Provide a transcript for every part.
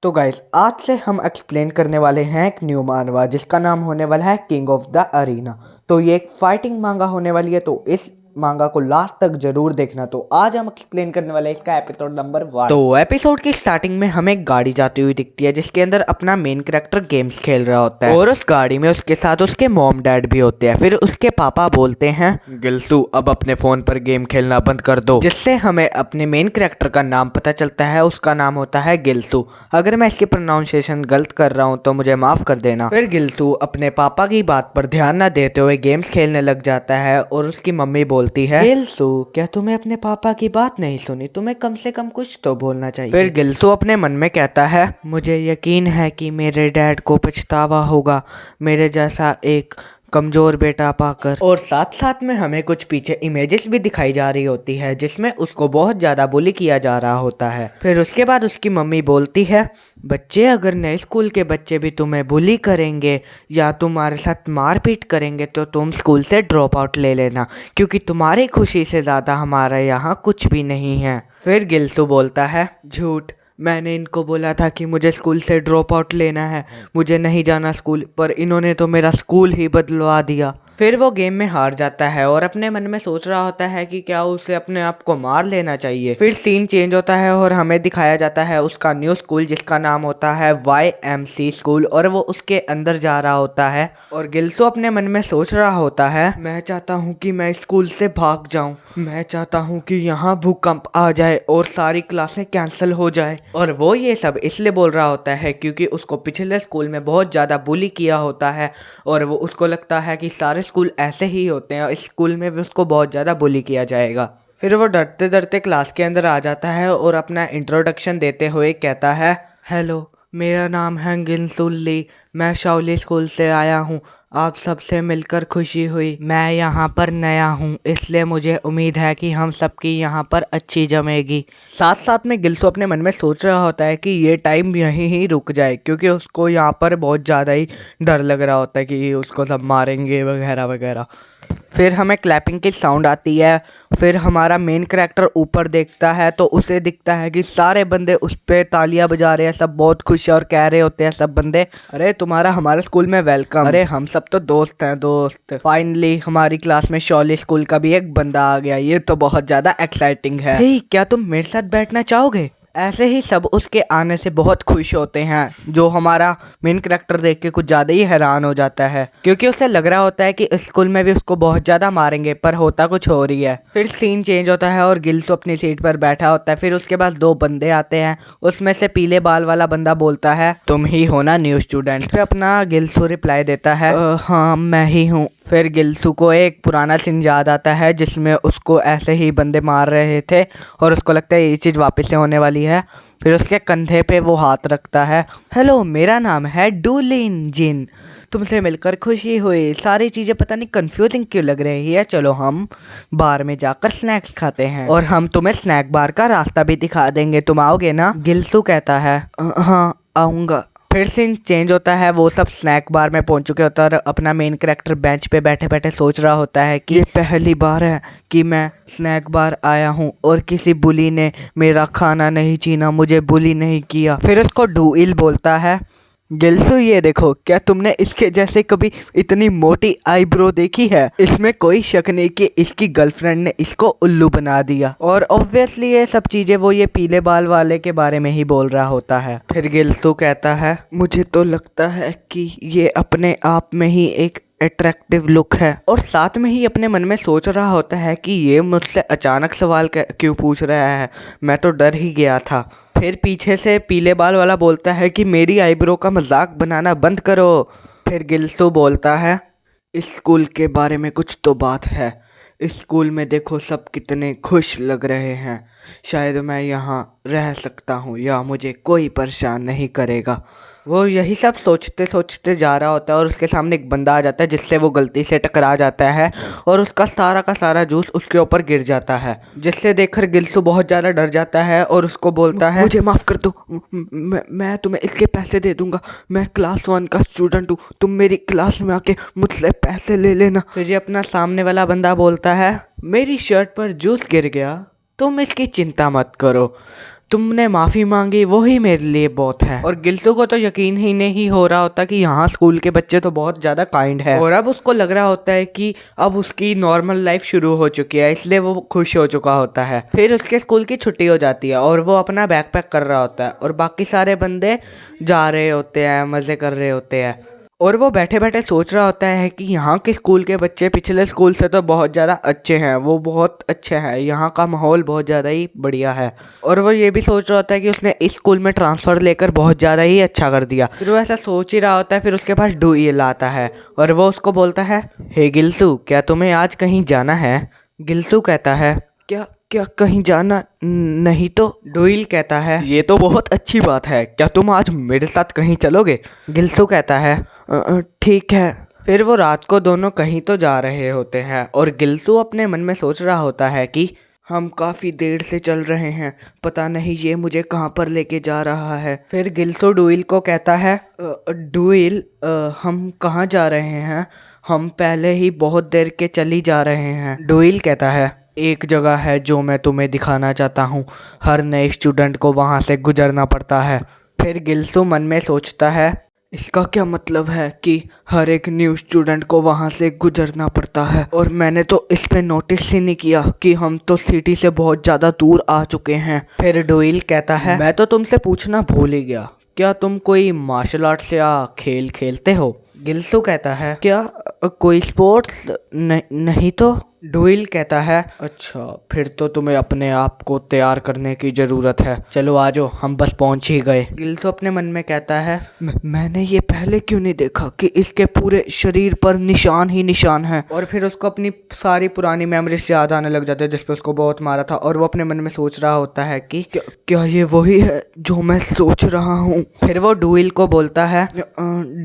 तो गाइस आज से हम एक्सप्लेन करने वाले हैं एक न्यू मानवा जिसका नाम होने वाला है किंग ऑफ द अरीना। तो ये एक फाइटिंग मांगा होने वाली है, तो इस मांगा को लास्ट तक जरूर देखना। तो आज हम एक्सप्लेन करने वाले हैं इसका एपिसोड नंबर 1। तो एपिसोड की स्टार्टिंग में हमें एक गाड़ी जाती हुई दिखती है जिसके अंदर अपना मेन कैरेक्टर गेम्स खेल रहा होता है और उस गाड़ी में उसके साथ उसके मॉम डैड भी होते हैं। फिर उसके पापा बोलते हैं गिल्सू अब अपने फोन पर गेम खेलना बंद कर दो, जिससे हमें अपने मेन कैरेक्टर का नाम पता चलता है। उसका नाम होता है गिल्सू। अगर मैं इसकी प्रोनाउंसिएशन गलत कर रहा हूँ तो मुझे माफ कर देना। फिर गिल्सू अपने पापा की बात पर ध्यान न देते हुए गेम्स खेलने लग जाता है और उसकी मम्मी बोलती है गिल्सू क्या तुम्हें अपने पापा की बात नहीं सुनी? तुम्हें कम से कम कुछ तो बोलना चाहिए। फिर गिल्सू अपने मन में कहता है मुझे यकीन है कि मेरे डैड को पछतावा होगा मेरे जैसा एक कमजोर बेटा पाकर। और साथ साथ में हमें कुछ पीछे इमेजेस भी दिखाई जा रही होती है जिसमें उसको बहुत ज़्यादा बुली किया जा रहा होता है। फिर उसके बाद उसकी मम्मी बोलती है बच्चे अगर नए स्कूल के बच्चे भी तुम्हें बुली करेंगे या तुम्हारे साथ मारपीट करेंगे तो तुम स्कूल से ड्रॉप आउट ले लेना, क्योंकि तुम्हारी खुशी से ज़्यादा हमारा यहाँ कुछ भी नहीं है। फिर गिल्सू बोलता है झूठ, मैंने इनको बोला था कि मुझे स्कूल से ड्रॉप आउट लेना है, मुझे नहीं जाना स्कूल, पर इन्होंने तो मेरा स्कूल ही बदलवा दिया। फिर वो गेम में हार जाता है और अपने मन में सोच रहा होता है कि क्या उसे अपने आप को मार लेना चाहिए। फिर सीन चेंज होता है और हमें दिखाया जाता है उसका न्यू स्कूल जिसका नाम होता है YMC स्कूल, और वो उसके अंदर जा रहा होता है। और गिल्सू अपने मन में सोच रहा होता है मैं चाहता हूँ कि मैं स्कूल से भाग जाऊँ, मैं चाहता हूँ कि यहाँ भूकंप आ जाए और सारी क्लासें कैंसिल हो जाए। और वो ये सब इसलिए बोल रहा होता है क्योंकि उसको पिछले स्कूल में बहुत ज़्यादा बुली किया होता है और वो उसको लगता है कि सारे स्कूल ऐसे ही होते हैं और इस स्कूल में भी उसको बहुत ज़्यादा बुली किया जाएगा। फिर वो डरते डरते क्लास के अंदर आ जाता है और अपना इंट्रोडक्शन देते हुए कहता है हेलो, मेरा नाम है गिल्सू ली, मैं शाओली स्कूल से आया हूँ, आप सबसे मिलकर खुशी हुई। मैं यहाँ पर नया हूँ इसलिए मुझे उम्मीद है कि हम सबकी यहाँ पर अच्छी जमेगी। साथ साथ में गिल्सू अपने मन में सोच रहा होता है कि ये टाइम यहीं ही रुक जाए, क्योंकि उसको यहाँ पर बहुत ज़्यादा ही डर लग रहा होता है कि उसको सब मारेंगे वगैरह वगैरह। फिर हमें क्लैपिंग की साउंड आती है। फिर हमारा मेन कैरेक्टर ऊपर देखता है तो उसे दिखता है कि सारे बंदे उस पर तालियां बजा रहे हैं, सब बहुत खुश है और कह रहे होते हैं सब बंदे अरे तुम्हारा हमारे स्कूल में वेलकम, अरे हम सब तो दोस्त हैं दोस्त। फाइनली हमारी क्लास में शॉली स्कूल का भी एक बंदा आ गया, ये तो बहुत ज़्यादा एक्साइटिंग है। हे, क्या तुम मेरे साथ बैठना चाहोगे? ऐसे ही सब उसके आने से बहुत खुश होते हैं, जो हमारा मेन कैरेक्टर देख के कुछ ज़्यादा ही हैरान हो जाता है क्योंकि उसे लग रहा होता है कि इस स्कूल में भी उसको बहुत ज़्यादा मारेंगे, पर होता कुछ हो रही है। फिर सीन चेंज होता है और गिल्सू अपनी सीट पर बैठा होता है। फिर उसके बाद दो बंदे आते हैं, उसमें से पीले बाल वाला बंदा बोलता है तुम ही हो ना न्यू स्टूडेंट? फिर अपना गिल्सू रिप्लाई देता है हाँ मैं ही हूँ। फिर गिल्सू को एक पुराना सीन याद आता है जिसमें उसको ऐसे ही बंदे मार रहे थे और उसको लगता है ये चीज़ वापस से होने वाली है। फिर उसके कंधे पे वो हाथ रखता है हेलो, मेरा नाम है डूलिन जिन, तुमसे मिलकर खुशी हुई। सारी चीज़ें पता नहीं कंफ्यूजिंग क्यों लग रही है, चलो हम बार में जाकर स्नैक्स खाते हैं और हम तुम्हें स्नैक बार का रास्ता भी दिखा देंगे, तुम आओगे ना? गिल्सू कहता है हाँ आऊँगा। फिर सीन चेंज होता है, वो सब स्नैक बार में पहुंच चुके होता है और अपना मेन कैरेक्टर बेंच पे बैठे बैठे सोच रहा होता है कि ये पहली बार है कि मैं स्नैक बार आया हूं और किसी बुली ने मेरा खाना नहीं छीना, मुझे बुली नहीं किया। फिर उसको डूइल बोलता है गिल्सू ये देखो, क्या तुमने इसके जैसे कभी इतनी मोटी आईब्रो देखी है? इसमें कोई शक नहीं कि इसकी गर्लफ्रेंड ने इसको उल्लू बना दिया। और ऑब्वियसली ये सब चीजें वो ये पीले बाल वाले के बारे में ही बोल रहा होता है। फिर गिल्सू कहता है मुझे तो लगता है कि ये अपने आप में ही एक अट्रैक्टिव लुक है, और साथ में ही अपने मन में सोच रहा होता है कि ये मुझसे अचानक सवाल क्यों पूछ रहा है, मैं तो डर ही गया था। फिर पीछे से पीले बाल वाला बोलता है कि मेरी आईब्रो का मजाक बनाना बंद करो। फिर गिल्सू बोलता है इस स्कूल के बारे में कुछ तो बात है, इस स्कूल में देखो सब कितने खुश लग रहे हैं, शायद मैं यहाँ रह सकता हूँ या मुझे कोई परेशान नहीं करेगा। वो यही सब सोचते सोचते जा रहा होता है और उसके सामने एक बंदा आ जाता है जिससे वो गलती से टकरा जाता है और उसका सारा का सारा जूस उसके ऊपर गिर जाता है, जिससे देखकर गिल्सू बहुत ज़्यादा डर जाता है और उसको बोलता है मुझे माफ़ कर दो, मैं तुम्हें इसके पैसे दे दूंगा, मैं क्लास 1 का स्टूडेंट हूँ, तुम मेरी क्लास में आके मुझसे पैसे ले लेना। फिर ये अपना सामने वाला बंदा बोलता है मेरी शर्ट पर जूस गिर गया, तुम इसकी चिंता मत करो, तुमने माफ़ी मांगी वही मेरे लिए बहुत है। और गिल्सू को तो यकीन ही नहीं हो रहा होता कि यहाँ स्कूल के बच्चे तो बहुत ज़्यादा काइंड है, और अब उसको लग रहा होता है कि अब उसकी नॉर्मल लाइफ शुरू हो चुकी है, इसलिए वो खुश हो चुका होता है। फिर उसके स्कूल की छुट्टी हो जाती है और वो अपना बैग पैक कर रहा होता है और बाकी सारे बंदे जा रहे होते हैं, मज़े कर रहे होते हैं। और वो बैठे बैठे सोच रहा होता है कि यहाँ के स्कूल के बच्चे पिछले स्कूल से तो बहुत ज़्यादा अच्छे हैं, वो बहुत अच्छे हैं, यहाँ का माहौल बहुत ज़्यादा ही बढ़िया है। और वो ये भी सोच रहा होता है कि उसने इस स्कूल में ट्रांसफ़र लेकर बहुत ज़्यादा ही अच्छा कर दिया। फिर वो ऐसा सोच ही रहा होता है, फिर उसके पास डुइल आता है और वो उसको बोलता है, हे गिल्सू, क्या तुम्हें आज कहीं जाना है? गिल्सू कहता है, क्या क्या कहीं जाना नहीं तो? डुइल कहता है, ये तो बहुत अच्छी बात है, क्या तुम आज मेरे साथ कहीं चलोगे? गिल्सू कहता है, ठीक है। फिर वो रात को दोनों कहीं तो जा रहे होते हैं और गिल्सू अपने मन में सोच रहा होता है कि हम काफ़ी देर से चल रहे हैं, पता नहीं ये मुझे कहाँ पर लेके जा रहा है। फिर गिल्सू डुइल को कहता है, डुइल, हम कहाँ जा रहे हैं? हम पहले ही बहुत देर के चली जा रहे हैं। डुइल कहता है, एक जगह है जो मैं तुम्हें दिखाना चाहता हूँ, हर नए स्टूडेंट को वहाँ से गुजरना पड़ता है। फिर गिल्सू मन में सोचता है, इसका क्या मतलब है कि हर एक न्यू स्टूडेंट को वहाँ से गुजरना पड़ता है, और मैंने तो इस पे नोटिस ही नहीं किया कि हम तो सिटी से बहुत ज़्यादा दूर आ चुके हैं। फिर डुइल कहता है, मैं तो तुमसे पूछना भूल ही गया, क्या तुम कोई मार्शल आर्ट्स या खेल खेलते हो? गिल्सू कहता है, क्या कोई स्पोर्ट्स नहीं तो? डुइल कहता है, अच्छा, फिर तो तुम्हें अपने आप को तैयार करने की ज़रूरत है, चलो आ जाओ, हम बस पहुंच ही गए। गिल्सू अपने मन में कहता है, मैंने ये पहले क्यों नहीं देखा कि इसके पूरे शरीर पर निशान ही निशान है। और फिर उसको अपनी सारी पुरानी मेमोरीज याद आने लग जाते हैं जिस पे उसको बहुत मारा था, और वो अपने मन में सोच रहा होता है कि क्या ये वही है जो मैं सोच रहा हूँ। फिर वो डुइल को बोलता है,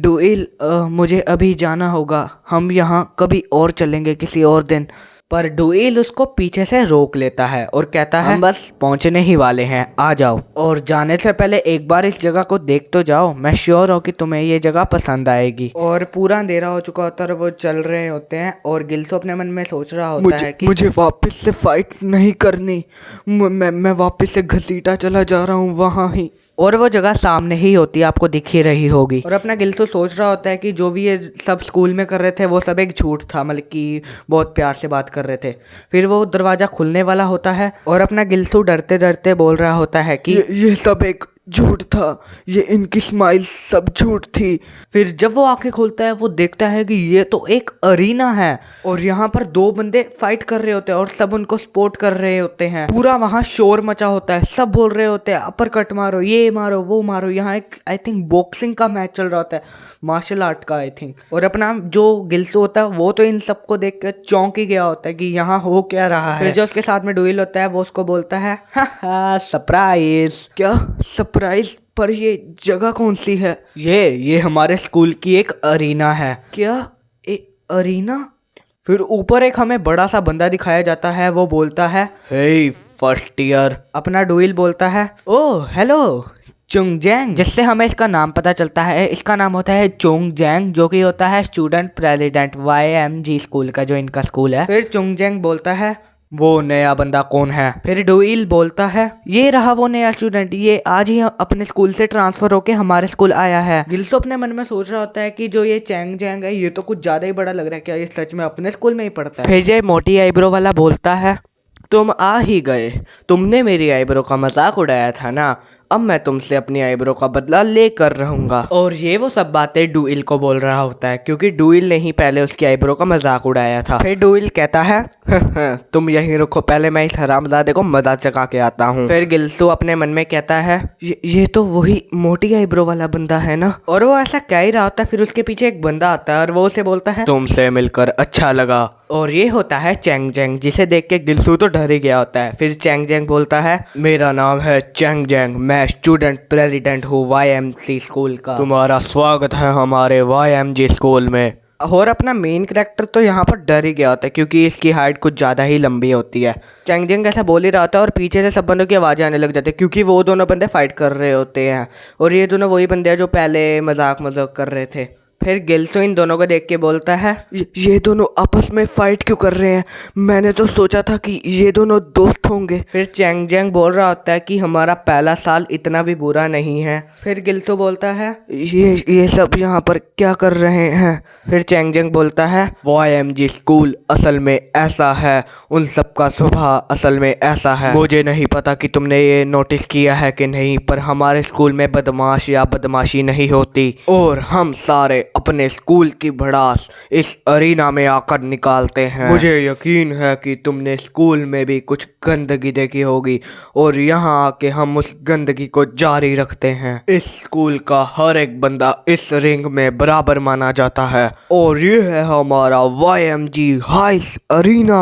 डुइल, मुझे अभी जाना होगा, हम यहाँ कभी और चलेंगे किसी और दिन। पर डुइल उसको पीछे से रोक लेता है और कहता है, हम बस पहुंचने ही वाले हैं, आ जाओ, और जाने से पहले एक बार इस जगह को देख तो जाओ, मैं श्योर हूँ कि तुम्हें ये जगह पसंद आएगी। और पूरा अंधेरा हो चुका होता है और वो चल रहे होते हैं और गिल्सू अपने मन में सोच रहा होता है कि मुझे वापस से फाइट नहीं करनी, मैं वापस से घसीटा चला जा रहा हूँ वहाँ ही। और वो जगह सामने ही होती है, आपको दिख ही रही होगी। और अपना गिल्सू सोच रहा होता है कि जो भी ये सब स्कूल में कर रहे थे वो सब एक झूठ था, मतलब कि बहुत प्यार से बात कर रहे थे। फिर वो दरवाज़ा खुलने वाला होता है और अपना गिल्सू डरते डरते बोल रहा होता है कि ये सब एक झूठ था, ये इनकी स्माइल सब झूठ थी। फिर जब वो आंखें खोलता है वो देखता है कि ये तो एक अरीना है और यहाँ पर दो बंदे फाइट कर रहे होते हैं और सब उनको सपोर्ट कर रहे होते हैं। पूरा वहाँ शोर मचा होता है, सब बोल रहे होते हैं अपर कट मारो, ये मारो, वो मारो। यहाँ एक आई थिंक बॉक्सिंग का मैच चल रहा होता है, मार्शल आर्ट का आई थिंक। और अपना जो गिल्सू होता है वो तो इन सबको देख कर चौंक ही गया होता है कि यहाँ हो क्या रहा है। फिर जो उसके साथ में डुइल होता है वो उसको बोलता है, हा सरप्राइज। क्या सरप्राइज? पर ये जगह कौन सी है? ये हमारे स्कूल की एक अरीना है। क्या अरीना? फिर ऊपर एक हमें बड़ा सा बंदा दिखाया जाता है, वो बोलता है, हे फर्स्ट ईयर। अपना डुइल बोलता है, ओह हेलो चुंगजैंग, जिससे हमें इसका नाम पता चलता है। इसका नाम होता है चुंगजैंग, जो कि होता है स्टूडेंट प्रेसिडेंट YMG स्कूल का, जो इनका स्कूल है। फिर चुंगजैंग बोलता है, वो नया बंदा कौन है? फिर डुइल बोलता है, ये रहा वो नया स्टूडेंट, ये आज ही अपने स्कूल से ट्रांसफर होके हमारे स्कूल आया है। गिल्सू अपने मन में सोच रहा होता है कि जो ये चैंगजैंग है ये तो कुछ ज्यादा ही बड़ा लग रहा है, क्या ये सच में अपने स्कूल में ही पढ़ता है? फिर ये मोटी आईब्रो वाला बोलता है, तुम आ ही गए, तुमने मेरी आईब्रो का मजाक उड़ाया था ना, अब मैं तुमसे अपनी आईब्रो का बदला लेकर रहूंगा। और ये वो सब बातें डुइल को बोल रहा होता है क्योंकि डुइल ने ही पहले उसकी आईब्रो का मजाक उड़ाया था। फिर डुइल कहता है, तुम यहीं रुको, पहले मैं इस हरामजादे को मजाक चका के आता हूँ। फिर गिल्सू अपने मन में कहता है, ये तो वही मोटी आईब्रो वाला बंदा है ना। और वो ऐसा कह ही रहा होता है, फिर उसके पीछे एक बंदा आता है और वो उसे बोलता है, तुमसे मिलकर अच्छा लगा। और ये होता है चैंगजैंग, जिसे देख के गिल्सू तो डर ही गया होता है। फिर चैंगजैंग बोलता है, मेरा नाम है चैंगजैंग, मैं स्टूडेंट प्रेसिडेंट हूँ YMC स्कूल का, तुम्हारा स्वागत है हमारे YMG स्कूल में। और अपना मेन कैरेक्टर तो यहाँ पर डर ही गया होता है क्योंकि इसकी हाइट कुछ ज़्यादा ही लंबी होती है। चैंगजैंग ऐसा बोल ही रहा होता है और पीछे से सब बंदों की आवाज़ें आने लग जाती है क्योंकि वो दोनों बंदे फाइट कर रहे होते हैं और ये दोनों वही बंदे हैं जो पहले मजाक कर रहे थे। फिर गिल्सो इन दोनों को देख के बोलता है, ये दोनों आपस में फाइट क्यों कर रहे हैं? मैंने तो सोचा था कि ये दोनों दोस्त होंगे। फिर चैंग जैंग बोल रहा होता है कि हमारा पहला साल इतना भी बुरा नहीं है। फिर गिल्सो बोलता है, ये सब यहाँ पर क्या कर रहे हैं? फिर चैंग जैंग बोलता है, YMG स्कूल असल में ऐसा है, उन सब का स्वभाव असल में ऐसा है। मुझे नहीं पता कि तुमने ये नोटिस किया है कि नहीं, पर हमारे स्कूल में बदमाश या बदमाशी नहीं होती और हम सारे अपने स्कूल की भड़ास इस अरीना में आकर निकालते हैं। मुझे यकीन है कि तुमने स्कूल में भी कुछ गंदगी देखी होगी और यहाँ आके हम उस गंदगी को जारी रखते हैं। इस स्कूल का हर एक बंदा इस रिंग में बराबर माना जाता है और ये है हमारा YMG हाई अरीना।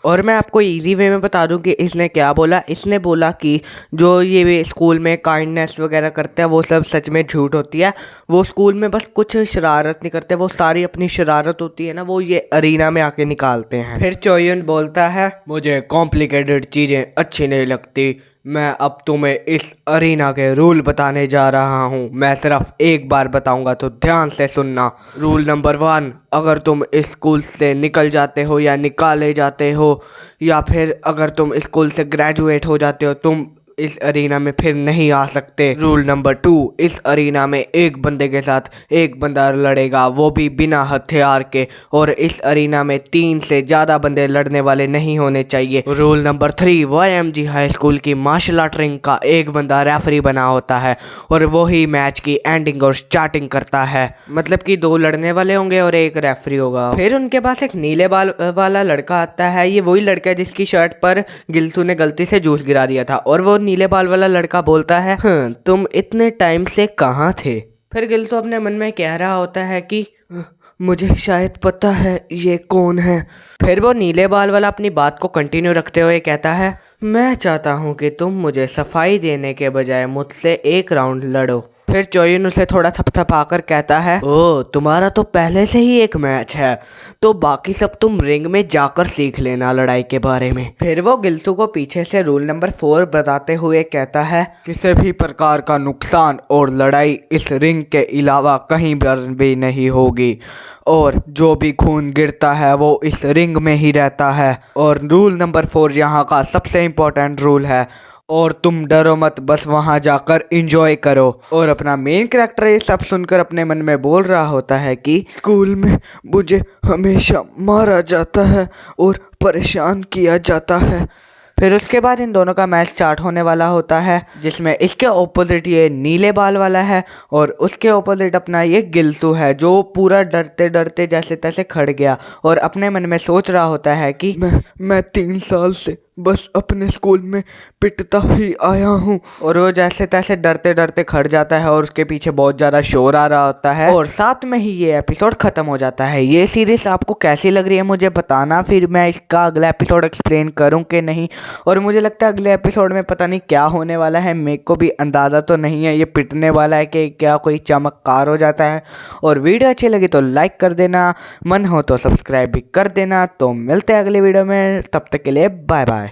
और मैं आपको इजी वे में बता दूं कि इसने क्या बोला। इसने बोला कि जो ये स्कूल में काइंडनेस वगैरह करते हैं वो सब सच में झूठ होती है। वो स्कूल में बस कुछ शरारत नहीं करते, वो सारी अपनी शरारत होती है ना, वो ये अरीना में आके निकालते हैं। फिर चोयुन बोलता है, मुझे कॉम्प्लिकेटेड चीज़ें अच्छी नहीं लगती, मैं अब तुम्हें इस अरीना के रूल बताने जा रहा हूँ। मैं सिर्फ एक बार बताऊंगा तो ध्यान से सुनना। रूल नंबर 1, अगर तुम इस स्कूल से निकल जाते हो या निकाले जाते हो या फिर अगर तुम स्कूल से ग्रेजुएट हो जाते हो, तुम इस अरीना में फिर नहीं आ सकते। रूल नंबर 2, इस अरीना में एक बंदे के साथ एक बंदा लड़ेगा, वो भी बिना हथियार के, और इस अरीना में 3 से ज़्यादा बंदे लड़ने वाले नहीं होने चाहिए। Rule number 3, YMG high school की मार्शल आर्ट रिंग का एक बंदा रेफरी बना होता है और वो ही मैच की एंडिंग और स्टार्टिंग करता है, मतलब कि 2 लड़ने वाले होंगे और एक रेफरी होगा। फिर उनके पास एक नीले बाल वाला लड़का आता है। ये वही लड़का है जिसकी शर्ट पर गिल्सू ने गलती से जूस गिरा दिया था और वो नीले बाल वाला लड़का बोलता है, तुम इतने टाइम से कहाँ थे? फिर गिल्सो अपने मन में कह रहा होता है कि मुझे शायद पता है ये कौन है। फिर वो नीले बाल वाला अपनी बात को कंटिन्यू रखते हुए कहता है, मैं चाहता हूँ कि तुम मुझे सफाई देने के बजाय मुझसे एक राउंड लड़ो। फिर चोयुन उसे थोड़ा थपथपाकर कहता है, ओ तुम्हारा तो पहले से ही एक मैच है, तो बाकी सब तुम रिंग में जाकर सीख लेना लड़ाई के बारे में। फिर वो गिल्सू को पीछे से रूल नंबर 4 बताते हुए कहता है, किसी भी प्रकार का नुकसान और लड़ाई इस रिंग के अलावा कहीं पर भी नहीं होगी और जो भी खून गिरता है वो इस रिंग में ही रहता है। और रूल नंबर 4 यहाँ का सबसे इम्पोर्टेंट रूल है और तुम डरो मत, बस वहाँ जाकर एंजॉय करो। और अपना मेन कैरेक्टर ये सब सुनकर अपने मन में बोल रहा होता है कि स्कूल में मुझे हमेशा मारा जाता है और परेशान किया जाता है। फिर उसके बाद इन दोनों का मैच स्टार्ट होने वाला होता है, जिसमें इसके ऑपोजिट ये नीले बाल वाला है और उसके ऑपोजिट अपना ये गिल्सू है, जो पूरा डरते डरते जैसे तैसे खड़ गया और अपने मन में सोच रहा होता है कि मैं 3 साल से बस अपने स्कूल में पिटता ही आया हूँ। और वो जैसे तैसे डरते डरते खड़ जाता है और उसके पीछे बहुत ज़्यादा शोर आ रहा होता है और साथ में ही ये एपिसोड ख़त्म हो जाता है। ये सीरीज़ आपको कैसी लग रही है मुझे बताना, फिर मैं इसका अगला एपिसोड एक्सप्लेन करूँ कि नहीं। और मुझे लगता है अगले एपिसोड में पता नहीं क्या होने वाला है, मेरे को भी अंदाज़ा तो नहीं है ये पिटने वाला है कि क्या कोई चमत्कार हो जाता है। और वीडियो अच्छी लगी तो लाइक कर देना, मन हो तो सब्सक्राइब भी कर देना। तो मिलते हैं अगले वीडियो में, तब तक के लिए बाय बाय।